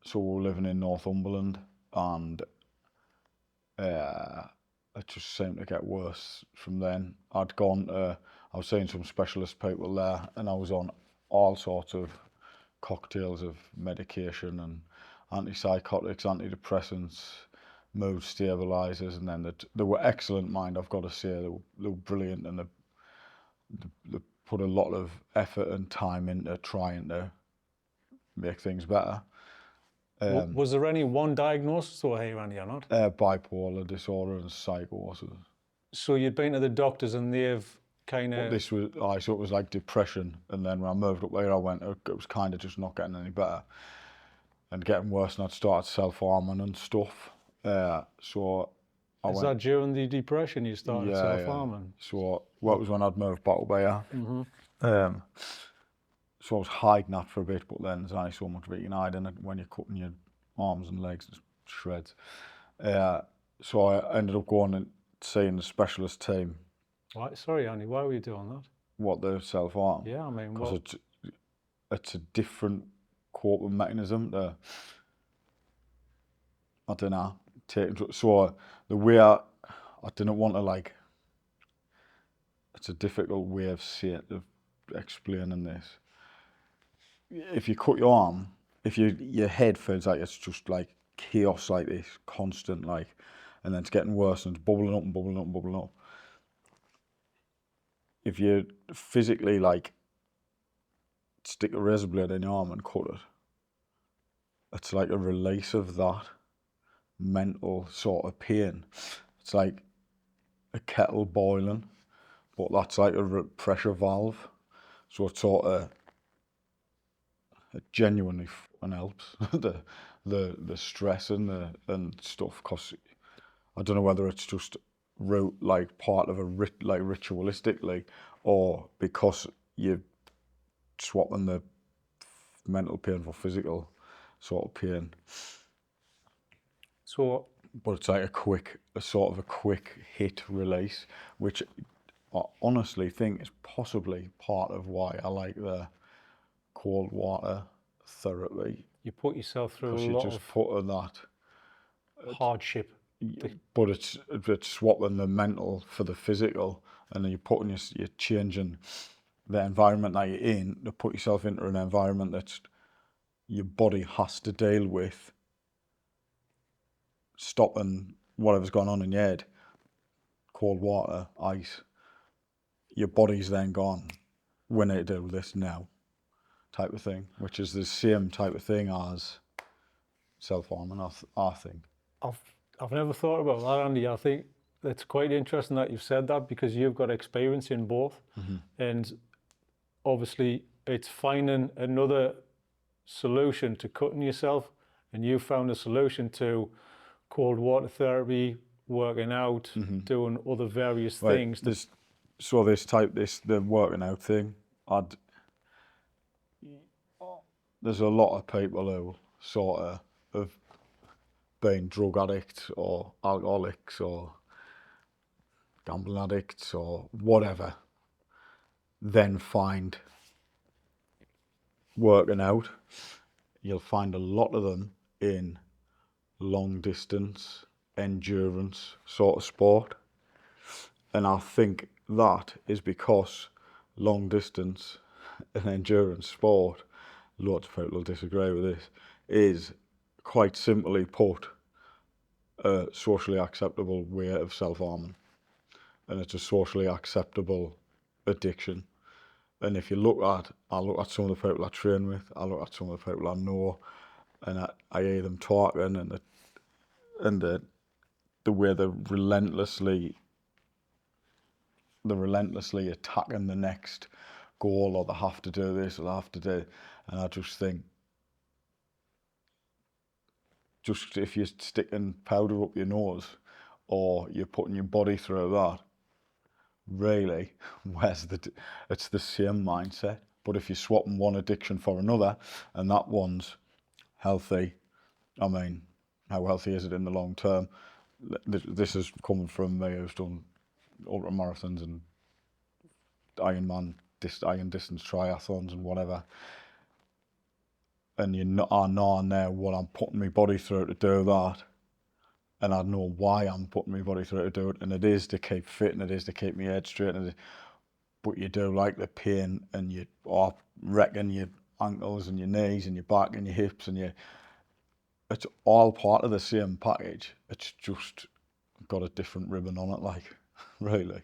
So we were living in Northumberland, and it just seemed to get worse from then. I was seeing some specialist people there, and I was on all sorts of cocktails of medication and antipsychotics, antidepressants, mood stabilizers, and then they were excellent mind, I've got to say. They were brilliant, and they put a lot of effort and time into trying to make things better. Was there any one diagnosis or here, Andy, or not? Bipolar disorder and psychosis. So you'd been to the doctors and they've kind But of... this was, so it was like depression, and then when I moved up there, it was kind of just not getting any better and getting worse, and I'd started self-harming and stuff. So I Is went, that during the depression you started self-harming? So it was when I'd moved back up there. So I was hiding that for a bit, but then there's only so much that you can hide in it when you're cutting your arms and legs to shreds. So I ended up going and seeing the specialist team. Right, sorry, Andy, why were you doing that? What, the self-harm? Yeah, I mean, Because it's a different coping mechanism to, I don't know, so the way I didn't want to, like, it's a difficult way of explaining this. If you cut your arm, if your head feels like it's just like chaos like this, constant, like, and then it's getting worse and it's bubbling up and bubbling up and bubbling up. If you physically, like, stick a razor blade in your arm and cut it, it's like a release of that mental sort of pain. It's like a kettle boiling, but that's like a pressure valve. So it sort of, it genuinely helps the stress and stuff, because I don't know whether it's just like part of a like ritualistically, or because you're swapping the mental pain for physical sort of pain. so But it's like a sort of a quick hit release, which I honestly think is possibly part of why I like the cold water therapy. you put yourself through Because a you lot just of put that, hardship. but it's swapping the mental for the physical, and then you're changing the environment that you're in to put yourself into an environment that your body has to deal with, stopping whatever's going on in your head. Cold water, ice, your body's then gone, we need to do this now, type of thing, which is the same type of thing as self-harming, I think. I've never thought about that, Andy. I think it's quite interesting that you've said that, because you've got experience in both. And obviously it's finding another solution to cutting yourself, and you found a solution to cold water therapy, working out, doing other various things. The working out thing, there's a lot of people who sort of have been drug addicts or alcoholics or gambling addicts or whatever, then find working out. You'll find a lot of them in long distance, endurance sort of sport. And I think that is because long distance and endurance sport, lots of people will disagree with this, is quite simply put a socially acceptable way of self-harming. And it's a socially acceptable addiction. And if I look at some of the people I train with, I look at some of the people I know, and I hear them talking, and the way they're relentlessly attacking the next goal, or they have to do this, or they have to do, and I just think, just if you're sticking powder up your nose, or you're putting your body through that, really, it's the same mindset. But if you're swapping one addiction for another, and that one's healthy, I mean, how healthy is it in the long term? This is coming from me who's done ultra marathons and iron distance triathlons and whatever. and I know now what I'm putting my body through to do that, and I know why I'm putting my body through to do it, and it is to keep fit, and it is to keep my head straight, but you do like the pain, and I reckon your ankles and your knees and your back and your hips and it's all part of the same package. It's just got a different ribbon on it, like, really.